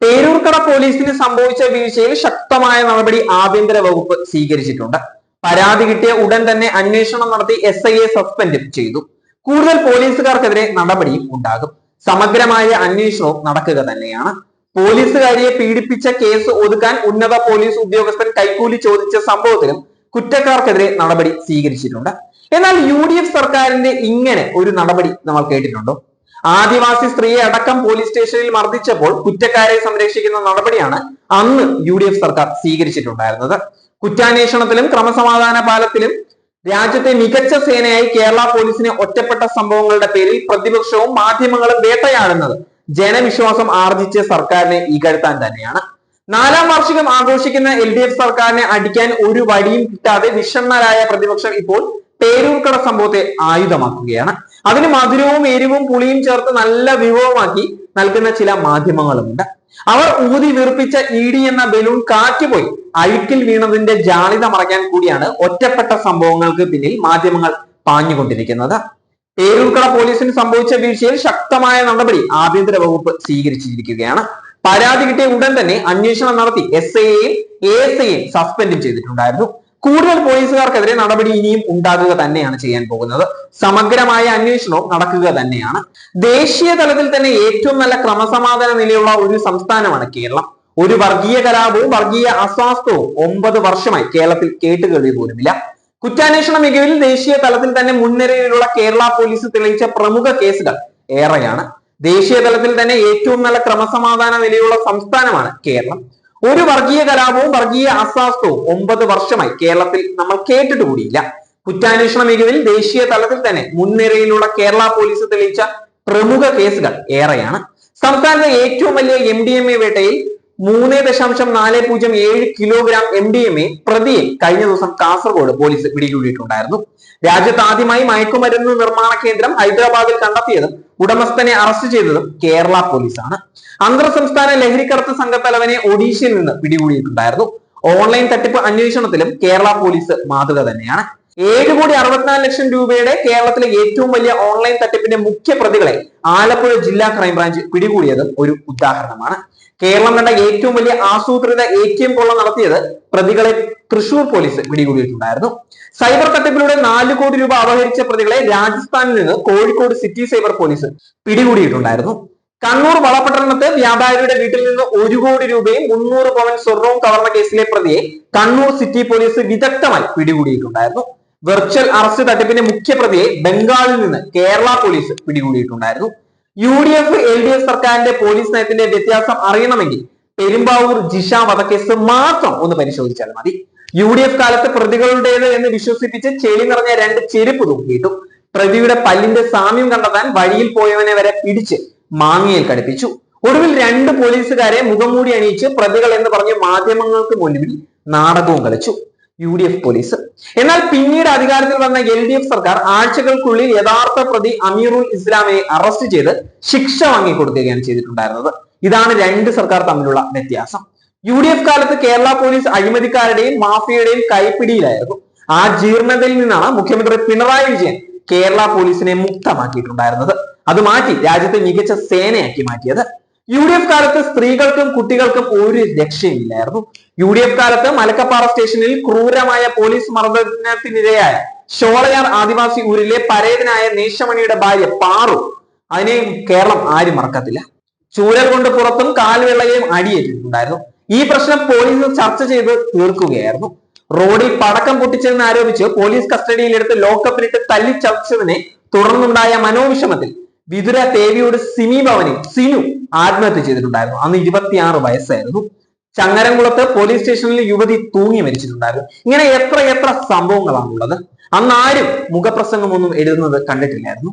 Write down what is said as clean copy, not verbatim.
പേരൂർക്കട പോലീസിന് സംഭവിച്ച വീഴ്ചയിൽ ശക്തമായ നടപടി ആഭ്യന്തര വകുപ്പ് സ്വീകരിച്ചിട്ടുണ്ട്. പരാതി കിട്ടിയ ഉടൻ തന്നെ അന്വേഷണം നടത്തി SIയെ സസ്പെൻഡ് ചെയ്തു. കൂടുതൽ പോലീസുകാർക്കെതിരെ നടപടിയും ഉണ്ടാകും. സമഗ്രമായ അന്വേഷണവും നടക്കുക തന്നെയാണ്. പോലീസുകാരിയെ പീഡിപ്പിച്ച കേസ് ഒതുക്കാൻ ഉന്നത പോലീസ് ഉദ്യോഗസ്ഥൻ കൈക്കൂലി ചോദിച്ച സംഭവത്തിലും കുറ്റക്കാർക്കെതിരെ നടപടി സ്വീകരിച്ചിട്ടുണ്ട്. എന്നാൽ UDF സർക്കാരിന്റെ ഇങ്ങനെ ഒരു നടപടി നമ്മൾ കേട്ടിട്ടുണ്ടോ? ആദിവാസി സ്ത്രീയെ അടക്കം പോലീസ് സ്റ്റേഷനിൽ മർദ്ദിച്ചപ്പോൾ കുറ്റക്കാരെ സംരക്ഷിക്കുന്ന നടപടിയാണ് അന്ന് UDF സർക്കാർ സ്വീകരിച്ചിട്ടുണ്ടായിരുന്നത്. കുറ്റാന്വേഷണത്തിലും ക്രമസമാധാന പാലത്തിലും രാജ്യത്തെ മികച്ച സേനയായി കേരള പോലീസിനെ ഒറ്റപ്പെട്ട സംഭവങ്ങളുടെ പേരിൽ പ്രതിപക്ഷവും മാധ്യമങ്ങളും വേട്ടയാടുന്നത് ജനവിശ്വാസം ആർജിച്ച സർക്കാരിനെ ഇകഴ്ത്താൻ തന്നെയാണ്. 4ാം വാർഷികം ആഘോഷിക്കുന്ന LDF സർക്കാരിനെ അടിക്കാൻ ഒരു വടിയും കിട്ടാതെ വിഷണ്ണരായ പ്രതിപക്ഷം ഇപ്പോൾ പേരൂർക്കട സംഭവത്തെ ആയുധമാക്കുകയാണ്. അതിന് മധുരവും എരിവും പുളിയും ചേർത്ത് നല്ല വിഭവമാക്കി നൽകുന്ന ചില മാധ്യമങ്ങളുമുണ്ട്. അവർ ഊതി വീർപ്പിച്ച ED എന്ന ബലൂൺ കാറ്റുപോയി അഴുക്കിൽ വീണതിന്റെ ജാളിത മറയ്ക്കാൻ കൂടിയാണ് ഒറ്റപ്പെട്ട സംഭവങ്ങൾക്ക് പിന്നിൽ മാധ്യമങ്ങൾ പാഞ്ഞുകൊണ്ടിരിക്കുന്നത്. പേരൂർക്കട പോലീസിന് സംഭവിച്ച വീഴ്ചയിൽ ശക്തമായ നടപടി ആഭ്യന്തര വകുപ്പ് സ്വീകരിച്ചിരിക്കുകയാണ്. പരാതി കിട്ടിയ ഉടൻ തന്നെ അന്വേഷണം നടത്തി SIയെയും ASIയെയും സസ്പെൻഡ് ചെയ്തിട്ടുണ്ടായിരുന്നു. കൂടുതൽ പോലീസുകാർക്കെതിരെ നടപടി ഇനിയും ഉണ്ടാകുക തന്നെയാണ് ചെയ്യാൻ പോകുന്നത്. സമഗ്രമായ അന്വേഷണവും നടക്കുക തന്നെയാണ്. ദേശീയ തലത്തിൽ തന്നെ ഏറ്റവും നല്ല ക്രമസമാധാന നിലയുള്ള ഒരു സംസ്ഥാനമാണ് കേരളം. ഒരു വർഗീയ കലാപവും വർഗീയ അസ്വാസ്ഥവും 9 വർഷമായി കേരളത്തിൽ കേട്ടുകേൾവി പോലുമില്ല. കുറ്റാന്വേഷണ മികവിൽ ദേശീയ തലത്തിൽ തന്നെ മുൻനിരയിലുള്ള കേരള പോലീസ് തെളിയിച്ച പ്രമുഖ കേസുകൾ ഏറെയാണ്. ദേശീയ തലത്തിൽ തന്നെ ഏറ്റവും നല്ല ക്രമസമാധാന നിലയുള്ള സംസ്ഥാനമാണ് കേരളം. ഒരു വർഗീയ കലാപവും വർഗീയ അസ്വാസ്ഥവും 9 വർഷമായി കേരളത്തിൽ നമ്മൾ കേട്ടിട്ട് കൂടിയില്ല. കുറ്റാന്വേഷണ മികവിൽ ദേശീയ തലത്തിൽ തന്നെ മുൻനിരയിലുള്ള കേരള പോലീസ് തെളിയിച്ച പ്രമുഖ കേസുകൾ ഏറെയാണ്. സംസ്ഥാനത്തെ ഏറ്റവും വലിയ MDMA വേട്ടയിൽ 3.407 കിലോഗ്രാം MDMA പ്രതിയെ കഴിഞ്ഞ ദിവസം കാസർഗോഡ് പോലീസ് പിടികൂടിയിട്ടുണ്ടായിരുന്നു. രാജ്യത്ത് ആദ്യമായി മയക്കുമരുന്ന് നിർമ്മാണ കേന്ദ്രം ഹൈദരാബാദിൽ കണ്ടെത്തിയതും ഉടമസ്ഥനെ അറസ്റ്റ് ചെയ്തതും കേരള പോലീസാണ്. അന്തർ സംസ്ഥാന ലഹരിക്കടത്ത് സംഘത്തലവനെ ഒഡീഷയിൽ നിന്ന് പിടികൂടിയിട്ടുണ്ടായിരുന്നു. ഓൺലൈൻ തട്ടിപ്പ് അന്വേഷണത്തിലും കേരള പോലീസ് മാതൃക തന്നെയാണ്. 7,64 ലക്ഷം രൂപയുടെ കേരളത്തിലെ ഏറ്റവും വലിയ ഓൺലൈൻ തട്ടിപ്പിന്റെ മുഖ്യ പ്രതികളെ ആലപ്പുഴ ജില്ലാ ക്രൈംബ്രാഞ്ച് പിടികൂടിയതും ഒരു ഉദാഹരണമാണ്. കേരളം കണ്ട ഏറ്റവും വലിയ ആസൂത്രിത ATM കൊള്ള നടത്തിയത് പ്രതികളെ തൃശൂർ പോലീസ് പിടികൂടിയിട്ടുണ്ടായിരുന്നു. സൈബർ തട്ടിപ്പിലൂടെ 4 കോടി രൂപ അപഹരിച്ച പ്രതികളെ രാജസ്ഥാനിൽ നിന്ന് കോഴിക്കോട് സിറ്റി സൈബർ പോലീസ് പിടികൂടിയിട്ടുണ്ടായിരുന്നു. കണ്ണൂർ വളപട്ടണത്ത് വ്യാപാരിയുടെ വീട്ടിൽ നിന്ന് 1 കോടി രൂപയും 300 പവൻ സ്വർണവും കവർന്ന കേസിലെ പ്രതിയെ കണ്ണൂർ സിറ്റി പോലീസ് വിദഗ്ധമായി പിടികൂടിയിട്ടുണ്ടായിരുന്നു. വെർച്വൽ അറസ്റ്റ് തട്ടിപ്പിന്റെ മുഖ്യ പ്രതിയെ ബംഗാളിൽ നിന്ന് കേരള പോലീസ് പിടികൂടിയിട്ടുണ്ടായിരുന്നു. UDF LDF സർക്കാരിന്റെ പോലീസ് നയത്തിന്റെ വ്യത്യാസം അറിയണമെങ്കിൽ പെരുമ്പാവൂർ ജിഷ വധക്കേസ് മാത്രം ഒന്ന് പരിശോധിച്ചാൽ മതി. UDF കാലത്ത് പ്രതികളുടേത് എന്ന് വിശ്വസിപ്പിച്ച് ചെളി നിറഞ്ഞ 2 ചെരുപ്പ് തൂക്കിയിട്ടു. പ്രതിയുടെ പല്ലിന്റെ സാമ്യം കണ്ടെത്താൻ വഴിയിൽ പോയവനെ വരെ പിടിച്ച് മാങ്ങയിൽ കടുപ്പിച്ചു. ഒടുവിൽ 2 പോലീസുകാരെ മുഖംമൂടി അണിയിച്ച് പ്രതികൾ എന്ന് പറഞ്ഞ് മാധ്യമങ്ങൾക്ക് മുന്നിൽ നാടകവും കളിച്ചു UDF പോലീസ്. എന്നാൽ പിന്നീട് അധികാരത്തിൽ വന്ന LDF സർക്കാർ ആഴ്ചകൾക്കുള്ളിൽ യഥാർത്ഥ പ്രതി അമീറുൽ ഇസ്ലാമിനെ അറസ്റ്റ് ചെയ്ത് ശിക്ഷ വാങ്ങിക്കൊടുക്കുകയാണ് ചെയ്തിട്ടുണ്ടായിരുന്നത്. ഇതാണ് 2 സർക്കാർ തമ്മിലുള്ള വ്യത്യാസം. UDF കാലത്ത് കേരള പോലീസ് അഴിമതിക്കാരുടെയും മാഫിയയുടെയും കൈപ്പിടിയിലായിരുന്നു. ആ ജീർണതയിൽ നിന്നാണ് മുഖ്യമന്ത്രി പിണറായി വിജയൻ കേരള പോലീസിനെ മുക്തമാക്കിയിട്ടുണ്ടായിരുന്നത്. അത് മാറ്റി രാജ്യത്തെ മികച്ച സേനയാക്കി മാറ്റിയത്. UDF കാലത്ത് സ്ത്രീകൾക്കും കുട്ടികൾക്കും ഒരു രക്ഷയുമില്ലായിരുന്നു. UDF കാലത്ത് മലക്കപ്പാറ സ്റ്റേഷനിൽ ക്രൂരമായ പോലീസ് മർദ്ദനത്തിനിരയായ ഷോളയാർ ആദിവാസി ഊരിലെ പരേതനായ നേശമണിയുടെ ഭാര്യ പാറു, അതിനെ കേരളം ആരും മറക്കത്തില്ല. ചൂരൽ കൊണ്ട് പുറത്തും കാൽവെള്ളയും അടിയേറ്റിട്ടുണ്ടായിരുന്നു. ഈ പ്രശ്നം പോലീസ് ചർച്ച ചെയ്ത് തീർക്കുകയായിരുന്നു. റോഡിൽ പടക്കം പൊട്ടിച്ചെന്ന് ആരോപിച്ച് പോലീസ് കസ്റ്റഡിയിലെടുത്ത് ലോക്കപ്പിലിട്ട് തല്ലിച്ചതച്ചതിനെ തുടർന്നുണ്ടായ മനോവിഷമത്തിൽ വിതുര തേവിയോട് സിമി ഭവനിൽ സിനു ആത്മഹത്യ ചെയ്തിട്ടുണ്ടായിരുന്നു. അന്ന് 26 വയസ്സായിരുന്നു. ചങ്ങരംകുളത്ത് പോലീസ് സ്റ്റേഷനിൽ യുവതി തൂങ്ങി മരിച്ചിട്ടുണ്ടായിരുന്നു. ഇങ്ങനെ എത്ര സംഭവങ്ങളാണുള്ളത്. അന്ന് ആരും മുഖപ്രസംഗമൊന്നും എഴുതുന്നത് കണ്ടിട്ടില്ലായിരുന്നു.